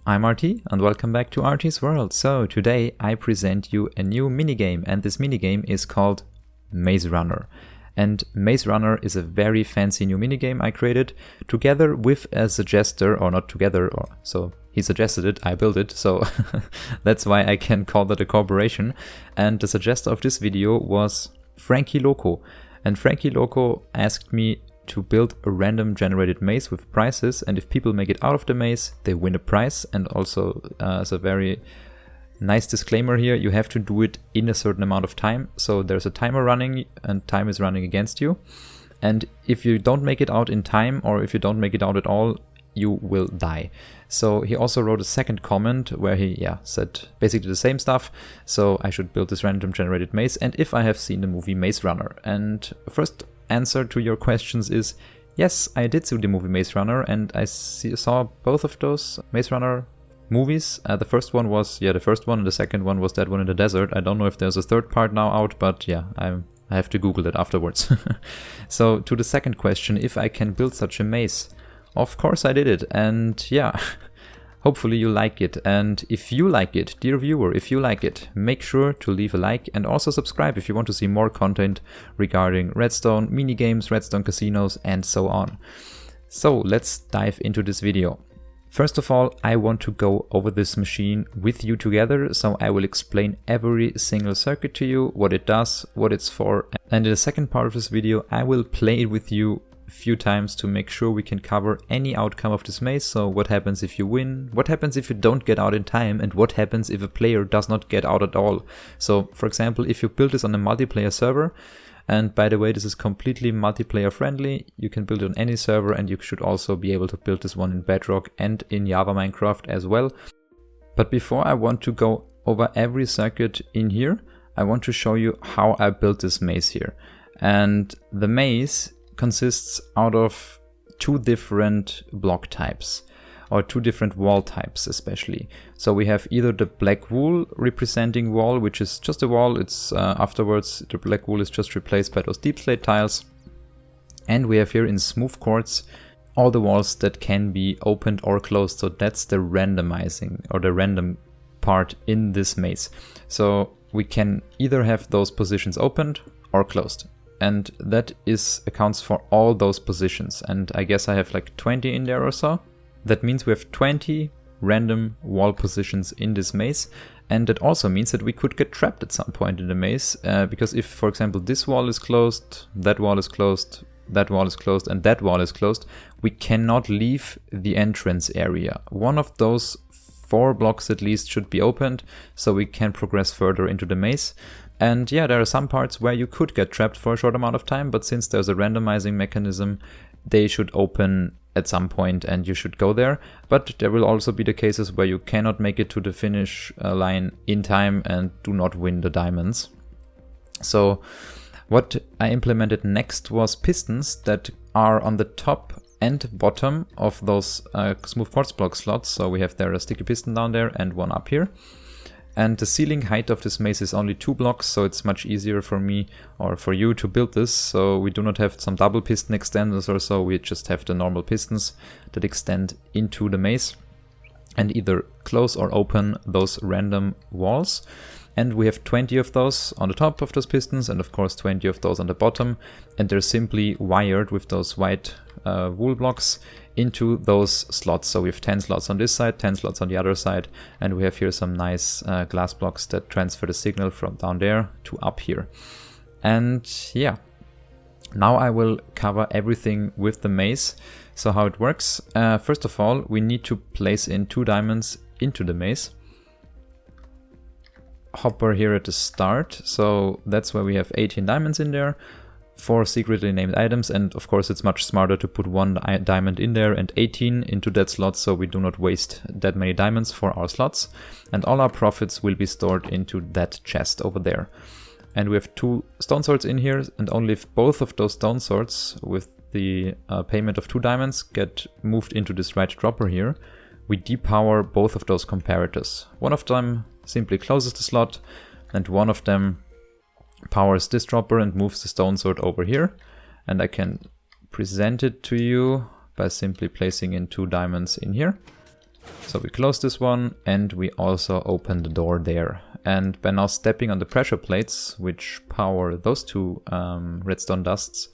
I'm RT and welcome back to RTsWorld. So today I present you a new minigame, and this minigame is called Maze Runner. And Maze Runner is a very fancy new minigame I created together with a suggester, or not together, or so he suggested it, I built it, so that's why I can call that a cooperation. And the suggester of this video was Frankie Loco. And Frankie Loco asked me to build a random generated maze with prizes, and if people make it out of the maze, they win a prize. And also, as a very nice disclaimer here, you have to do it in a certain amount of time. So there's a timer running, and time is running against you. And if you don't make it out in time, or if you don't make it out at all, you will die. So he also wrote a second comment where he said basically the same stuff. So I should build this random generated maze, and if I have seen the movie Maze Runner. And first answer to your questions is yes, I did see the movie Maze Runner, and I saw both of those Maze Runner movies. The first one was the first one, and the second one was that one in the desert. I don't know if there's a third part now out, but yeah, I have to Google it afterwards. So to the second question, if I can build such a maze, of course I did it, and yeah, hopefully you like it. And if you like it, dear viewer, if you like it, make sure to leave a like and also subscribe if you want to see more content regarding Redstone, minigames, Redstone casinos, and so on. So let's dive into this video. First of all, I want to go over this machine with you together, so I will explain every single circuit to you, what it does, what it's for, and in the second part of this video I will play it with you a few times to make sure we can cover any outcome of this maze. So what happens if you win, what happens if you don't get out in time, and what happens if a player does not get out at all. So for example, if you build this on a multiplayer server, and by the way, this is completely multiplayer friendly, you can build it on any server, and you should also be able to build this one in Bedrock and in Java Minecraft as well. But before I want to go over every circuit in here, I want to show you how I built this maze here. And the maze consists out of two different block types, or two different wall types especially. So we have either the black wool representing wall, which is just a wall, it's afterwards the black wool is just replaced by those deep slate tiles. And we have here in smooth quartz all the walls that can be opened or closed, so that's the randomizing or the random part in this maze. So we can either have those positions opened or closed, and that accounts for all those positions, and I guess I have like 20 in there or so. That means we have 20 random wall positions in this maze, and that also means that we could get trapped at some point in the maze, because if, for example, this wall is closed, that wall is closed, that wall is closed, and that wall is closed, we cannot leave the entrance area. One of those 4 blocks at least should be opened, so we can progress further into the maze. And yeah, there are some parts where you could get trapped for a short amount of time, but since there's a randomizing mechanism, they should open at some point and you should go there. But there will also be the cases where you cannot make it to the finish line in time and do not win the diamonds. So what I implemented next was pistons that are on the top and bottom of those smooth quartz block slots. So we have there a sticky piston down there and one up here. And the ceiling height of this maze is only 2 blocks, so it's much easier for me or for you to build this. So we do not have some double piston extenders or so, we just have the normal pistons that extend into the maze and either close or open those random walls. And we have 20 of those on the top of those pistons, and of course 20 of those on the bottom, and they're simply wired with those white wool blocks into those slots. So we have 10 slots on this side, 10 slots on the other side, and we have here some nice glass blocks that transfer the signal from down there to up here. And yeah, now I will cover everything with the maze. So how it works, first of all, we need to place in 2 diamonds into the maze. Hopper here at the start, so that's where we have 18 diamonds in there, 4 secretly named items, and of course it's much smarter to put 1 diamond in there and 18 into that slot, so we do not waste that many diamonds for our slots, and all our profits will be stored into that chest over there. And we have 2 stone swords in here, and only if both of those stone swords with the payment of 2 diamonds get moved into this right dropper here, we depower both of those comparators. One of them simply closes the slot, and one of them powers this dropper and moves the stone sword over here. And I can present it to you by simply placing in 2 diamonds in here. So we close this one and we also open the door there. And by now stepping on the pressure plates, which power those two redstone dusts,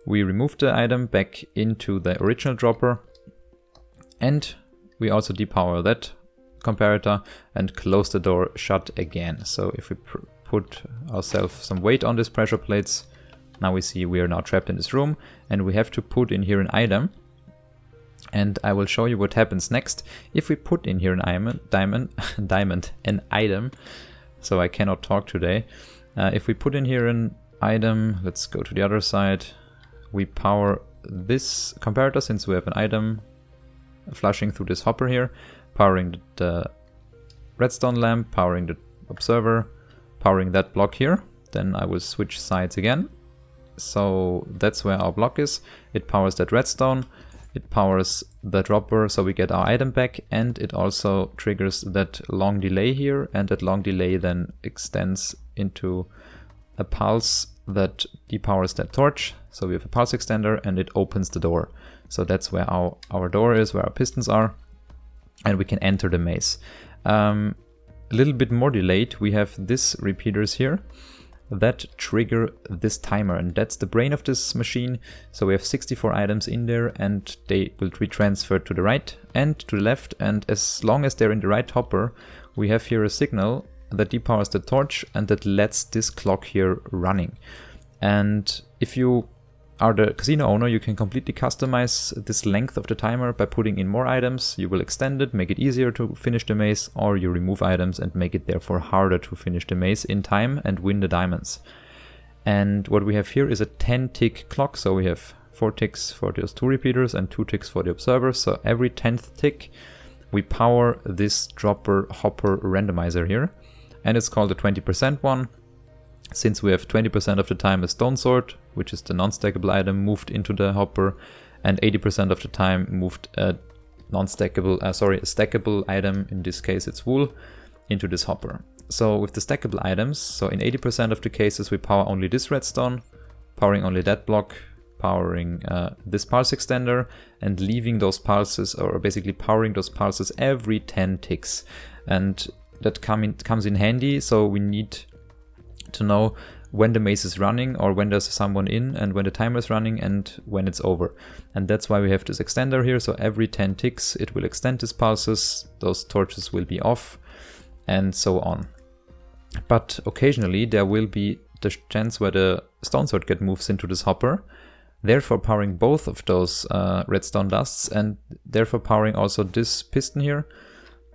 we remove the item back into the original dropper. And we also depower that comparator and close the door shut again. So if we put ourselves some weight on these pressure plates, now we see we are now trapped in this room and we have to put in here an item. And I will show you what happens next if we put in here an an item. So I cannot talk today. If we put in here an item, let's go to the other side. We power this comparator since we have an item flushing through this hopper here, powering the redstone lamp, powering the observer, powering that block here. Then I will switch sides again. So that's where our block is. It powers that redstone. It powers the dropper, so we get our item back, and it also triggers that long delay here, and that long delay then extends into a pulse that depowers that torch. So we have a pulse extender and it opens the door. So that's where our door is, where our pistons are, and we can enter the maze. A little bit more delayed, we have these repeaters here that trigger this timer, and that's the brain of this machine. So we have 64 items in there and they will be transferred to the right and to the left, and as long as they're in the right hopper, we have here a signal that depowers the torch and that lets this clock here running. And if you are the casino owner, you can completely customize this length of the timer by putting in more items. You will extend it, make it easier to finish the maze, or you remove items and make it therefore harder to finish the maze in time and win the diamonds. And what we have here is a 10-tick clock, so we have 4 ticks for those 2 repeaters and 2 ticks for the observers. So every 10th tick we power this dropper hopper randomizer here, and it's called the 20% one. Since we have 20% of the time a stone sword, which is the non-stackable item, moved into the hopper, and 80% of the time moved a stackable item, in this case it's wool, into this hopper. So with the stackable items, so in 80% of the cases we power only this redstone, powering only that block, powering this pulse extender, and leaving those pulses, or basically powering those pulses every 10 ticks. And that comes in handy, so we need to know when the maze is running, or when there's someone in, and when the timer is running, and when it's over. And that's why we have this extender here, so every 10 ticks it will extend these pulses, those torches will be off, and so on. But occasionally there will be the chance where the stone sword moves into this hopper, therefore powering both of those redstone dusts, and therefore powering also this piston here,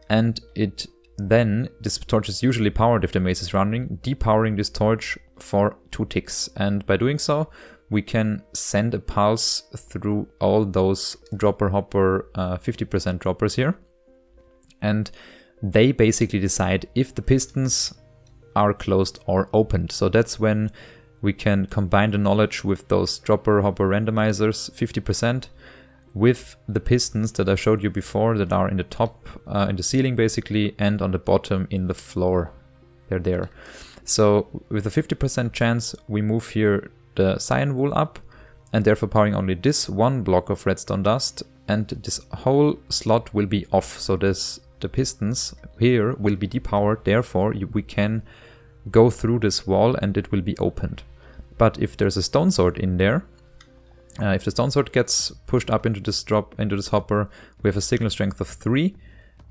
and then this torch is usually powered if the maze is running, depowering this torch for 2 ticks. And by doing so, we can send a pulse through all those dropper hopper 50% droppers here. And they basically decide if the pistons are closed or opened. So that's when we can combine the knowledge with those dropper hopper randomizers 50%. With the pistons that I showed you before that are in the top, in the ceiling basically, and on the bottom in the floor. They're there. So with a 50% chance, we move here the cyan wool up, and therefore powering only this one block of redstone dust, and this whole slot will be off. So the pistons here will be depowered, therefore we can go through this wall and it will be opened. But if there's a stone sword in there, if the stone sword gets pushed up into this hopper, we have a signal strength of 3,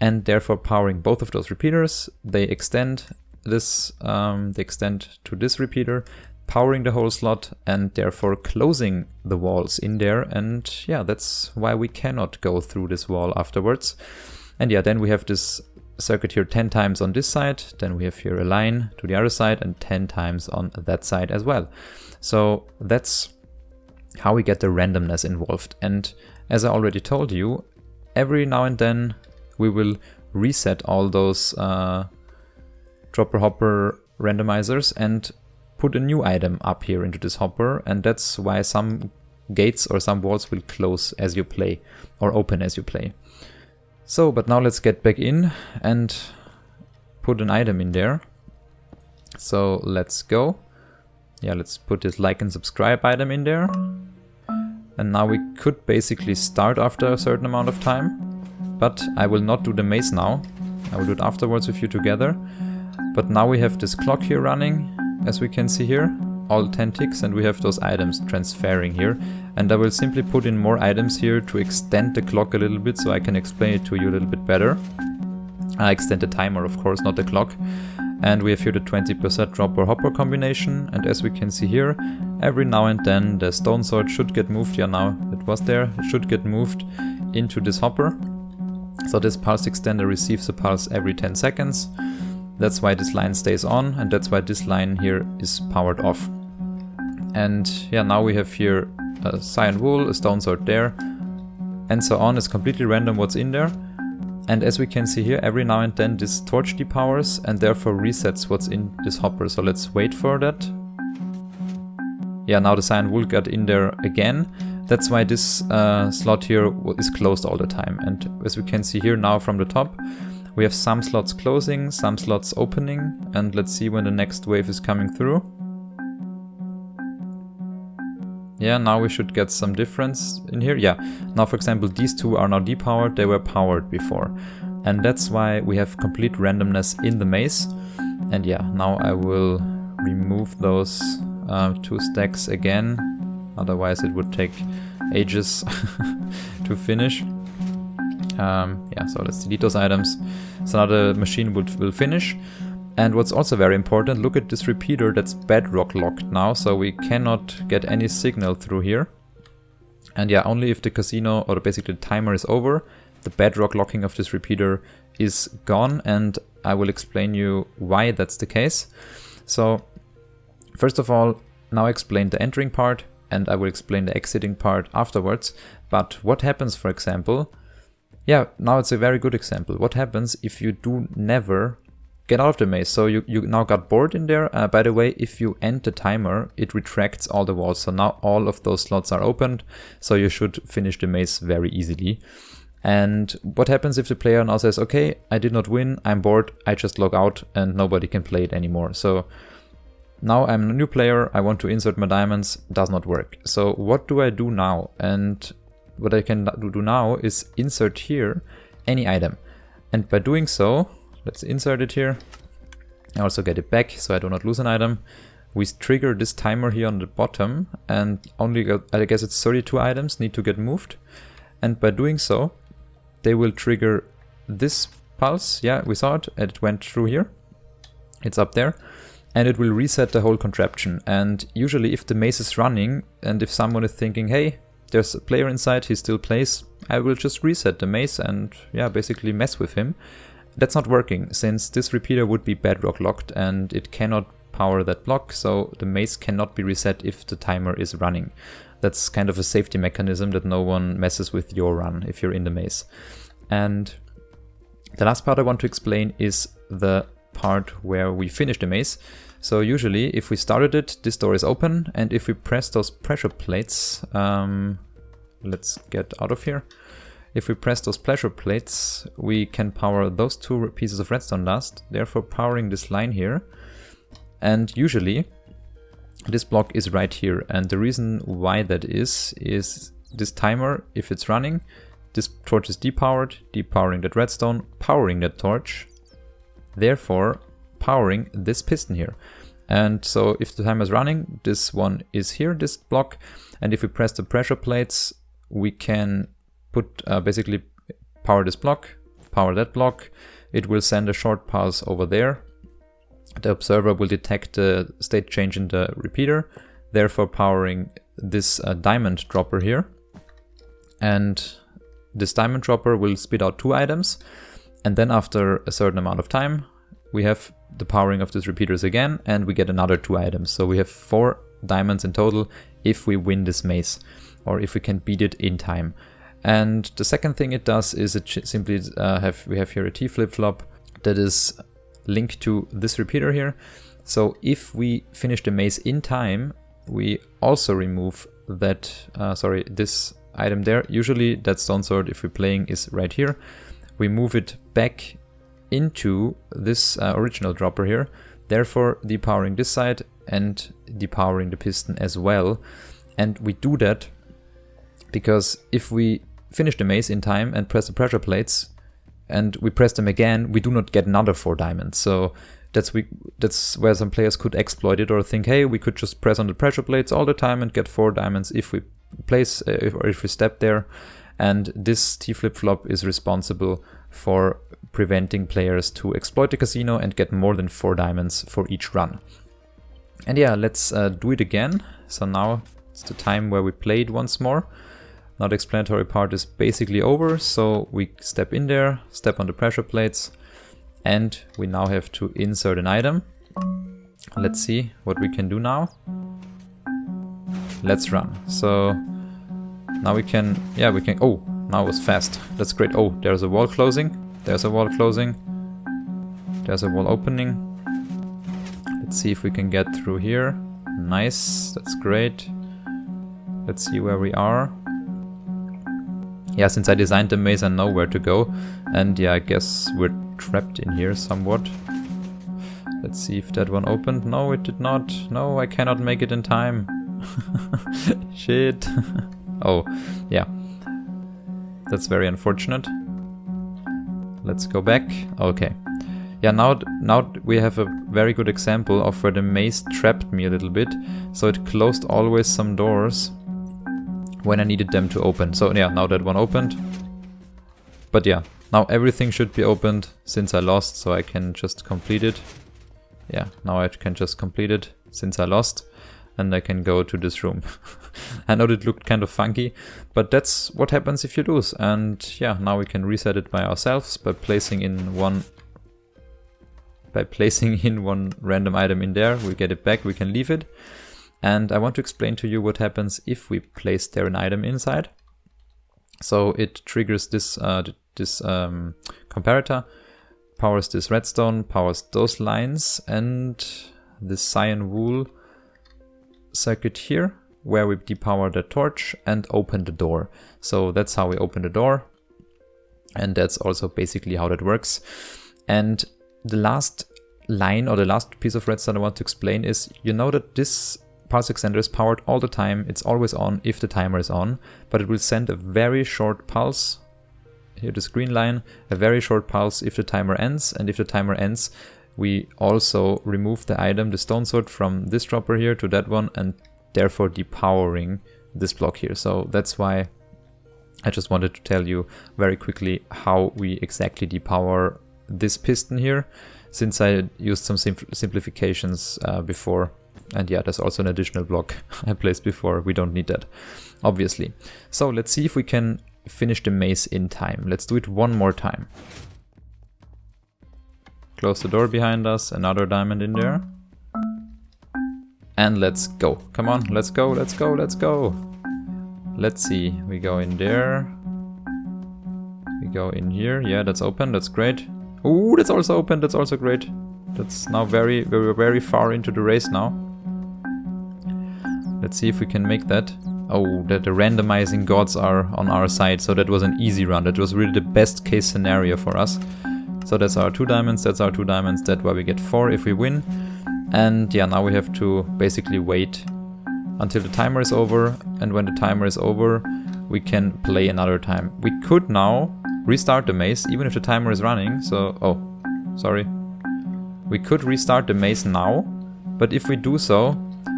and therefore powering both of those repeaters, they extend this, to this repeater, powering the whole slot, and therefore closing the walls in there. And yeah, that's why we cannot go through this wall afterwards. And yeah, then we have this circuit here 10 times on this side, then we have here a line to the other side, and 10 times on that side as well. So that's how we get the randomness involved. And as I already told you, every now and then we will reset all those dropper hopper randomizers and put a new item up here into this hopper, and that's why some gates or some walls will close as you play or open as you play. So, but now let's get back in and put an item in there. So let's go. Yeah, let's put this like and subscribe item in there. And now we could basically start after a certain amount of time. but I will not do the maze now. I will do it afterwards with you together. But now we have this clock here running, as we can see here, all 10 ticks, and we have those items transferring here. And I will simply put in more items here to extend the clock a little bit so I can explain it to you a little bit better. I extend the timer, of course, not the clock. And we have here the 20% dropper hopper combination, and as we can see here, every now and then the stone sword should get moved. Yeah, now it was there, it should get moved into this hopper. So this pulse extender receives a pulse every 10 seconds. That's why this line stays on, and that's why this line here is powered off. And yeah, now we have here a cyan wool, a stone sword there, and so on. It's completely random what's in there. And as we can see here, every now and then this torch depowers and therefore resets what's in this hopper. So let's wait for that. Yeah, now the cyan wool got in there again. That's why this slot here is closed all the time. And as we can see here now from the top, we have some slots closing, some slots opening, and let's see when the next wave is coming through. Yeah, now we should get some difference in here. Yeah, now for example, these two are now depowered, they were powered before. And that's why we have complete randomness in the maze. And yeah, now I will remove those 2 stacks again, otherwise it would take ages to finish. Yeah, so let's delete those items. So now the machine will finish. And what's also very important, look at this repeater that's bedrock locked now, so we cannot get any signal through here. And yeah, only if the casino, or basically the timer is over, the bedrock locking of this repeater is gone, and I will explain you why that's the case. So first of all, now I explain the entering part, and I will explain the exiting part afterwards. But what happens, for example, yeah, now it's a very good example. What happens if you do never get out of the maze? So you now got bored in there. By the way, if you end the timer, it retracts all the walls. So now all of those slots are opened. So you should finish the maze very easily. And what happens if the player now says, okay, I did not win, I'm bored, I just log out and nobody can play it anymore. So now I'm a new player, I want to insert my diamonds, does not work. So what do I do now? And what I can do now is insert here any item. And by doing so, let's insert it here. I also get it back so I do not lose an item. We trigger this timer here on the bottom, and only, I guess it's 32 items need to get moved. And by doing so, they will trigger this pulse. Yeah, we saw it, and it went through here. It's up there. And it will reset the whole contraption. And usually if the maze is running, and if someone is thinking, hey, there's a player inside, he still plays, I will just reset the maze and yeah, basically mess with him. That's not working, since this repeater would be bedrock locked and it cannot power that block, so the maze cannot be reset if the timer is running. That's kind of a safety mechanism that no one messes with your run if you're in the maze. And the last part I want to explain is the part where we finish the maze. So usually if we started it, this door is open, and if we press those pressure plates, let's get out of here. If we press those pressure plates, we can power those 2 pieces of redstone dust, therefore powering this line here. And usually this block is right here, and the reason why that is this timer, if it's running, this torch is depowered, depowering that redstone, powering that torch, therefore powering this piston here. And so if the timer is running, this one is here, this block, and if we press the pressure plates, we can put basically power this block, power that block. It will send a short pulse over there. The observer will detect the state change in the repeater, therefore powering this diamond dropper here. And this diamond dropper will spit out 2 items, and then after a certain amount of time we have the powering of these repeaters again, and we get another 2 items. So we have 4 diamonds in total if we win this maze, or if we can beat it in time. And the second thing it does is it simply we have here a T flip-flop that is linked to this repeater here. So if we finish the maze in time, we also remove that, this item there. Usually that stone sword, if we're playing, is right here. We move it back into this original dropper here, therefore depowering this side and depowering the piston as well. And we do that because if we finish the maze in time and press the pressure plates, and we press them again, we do not get another 4 diamonds. So that's where some players could exploit it or think, hey, we could just press on the pressure plates all the time and get 4 diamonds if we place if we step there. And this T flip-flop is responsible for preventing players to exploit the casino and get more than 4 diamonds for each run. And yeah, let's do it again. So now it's the time where we play it once more. Now the explanatory part is basically over, so we step in there, step on the pressure plates, and we now have to insert an item. Let's see what we can do now. Let's run. So now we can, oh, now it was fast. That's great. Oh, there's a wall closing. There's a wall closing. There's a wall opening. Let's see if we can get through here. Nice, that's great. Let's see where we are. Yeah, since I designed the maze, I know where to go. And yeah, I guess we're trapped in here somewhat. Let's see if that one opened. No, it did not. No, I cannot make it in time. Shit. Oh, yeah. That's very unfortunate. Let's go back. Okay. Yeah, now we have a very good example of where the maze trapped me a little bit. So it closed always some doors when I needed them to open. So yeah, now that one opened. But yeah, now everything should be opened since I lost, so I can just complete it. Yeah, now I can just complete it since I lost, and I can go to this room. I know it looked kind of funky, but that's what happens if you lose. And yeah, now we can reset it by ourselves by placing in one random item in there. We get it back, we can leave it. And I want to explain to you what happens if we place there an item inside. So it triggers this comparator, powers this redstone, powers those lines, and this cyan wool circuit here, where we depower the torch and open the door. So that's how we open the door. And that's also basically how that works. And the last line or the last piece of redstone I want to explain is, you know that this pulse extender is powered all the time. It's always on if the timer is on, but it will send a very short pulse. Here, this green line, a very short pulse if the timer ends. And if the timer ends, we also remove the item, the stone sword, from this dropper here to that one, and therefore depowering this block here. So that's why I just wanted to tell you very quickly how we exactly depower this piston here, since I used some simplifications before. And yeah, there's also an additional block I placed before. We don't need that, obviously. So let's see if we can finish the maze in time. Let's do it one more time. Close the door behind us, another diamond in there. And let's go. Come on, let's go, let's go, let's go. Let's see, we go in there. We go in here. Yeah, that's open, that's great. Oh, that's also open, that's also great. That's now very far into the race now. Let's see if we can make that. Oh, that the randomizing gods are on our side, so that was an easy run. That was really the best case scenario for us. So that's our 2 diamonds, that's our 2 diamonds, that's why we get 4 if we win. And yeah, now we have to basically wait until the timer is over, and when the timer is over, we can play another time. We could now restart the maze, even if the timer is running, so, oh, sorry. We could restart the maze now, but if we do so,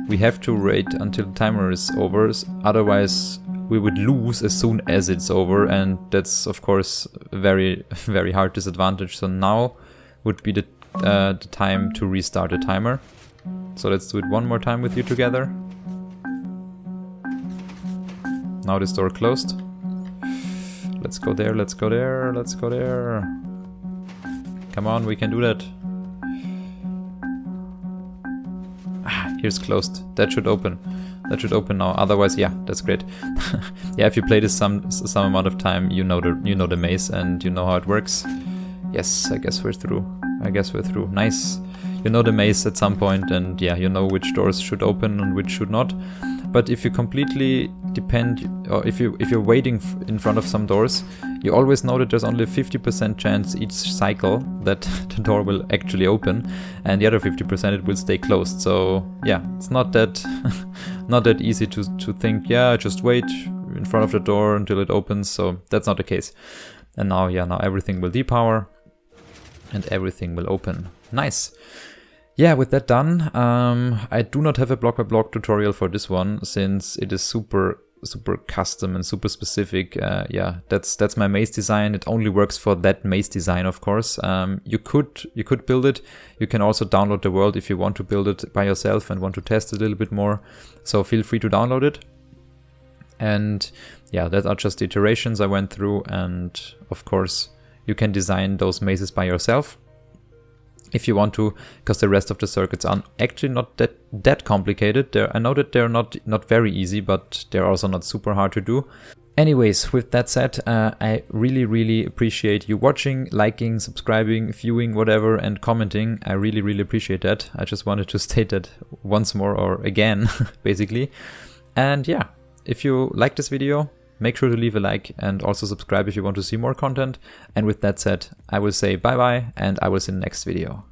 we have to wait until the timer is over, otherwise we would lose as soon as it's over, and that's of course a very hard disadvantage. So now would be the time to restart the timer. So let's do it one more time with you together. Now this door closed. Let's go there, let's go there, let's go there. Come on, we can do that. Here's closed. That should open. That should open now. Otherwise, yeah, that's great. Yeah, if you play this some amount of time, you know the maze and you know how it works. Yes, I guess we're through. I guess we're through. Nice. You know the maze at some point, and yeah, you know which doors should open and which should not. But if you completely depend, or if you're waiting in front of some doors, you always know that there's only a 50% chance each cycle that the door will actually open, and the other 50% it will stay closed. So yeah, it's not that not that easy to think, yeah, just wait, in front of the door until it opens, so that's not the case. And now, yeah, now everything will depower and everything will open. Nice. Yeah, with that done, I do not have a block by block tutorial for this one, since it is super custom and super specific. Yeah, that's my maze design. It only works for that maze design, of course. You could build it. You can also download the world if you want to build it by yourself and want to test it a little bit more. So feel free to download it. And yeah, that are just the iterations I went through. And of course, you can design those mazes by yourself if you want to, because the rest of the circuits are actually not that complicated. I know that they're not very easy, but they're also not super hard to do. Anyways, with that said, I really appreciate you watching, liking, subscribing, viewing, whatever, and commenting. I really appreciate that. I just wanted to state that once more, or again, basically. And yeah, if you like this video, make sure to leave a like and also subscribe if you want to see more content. And with that said, I will say bye bye, and I will see you in the next video.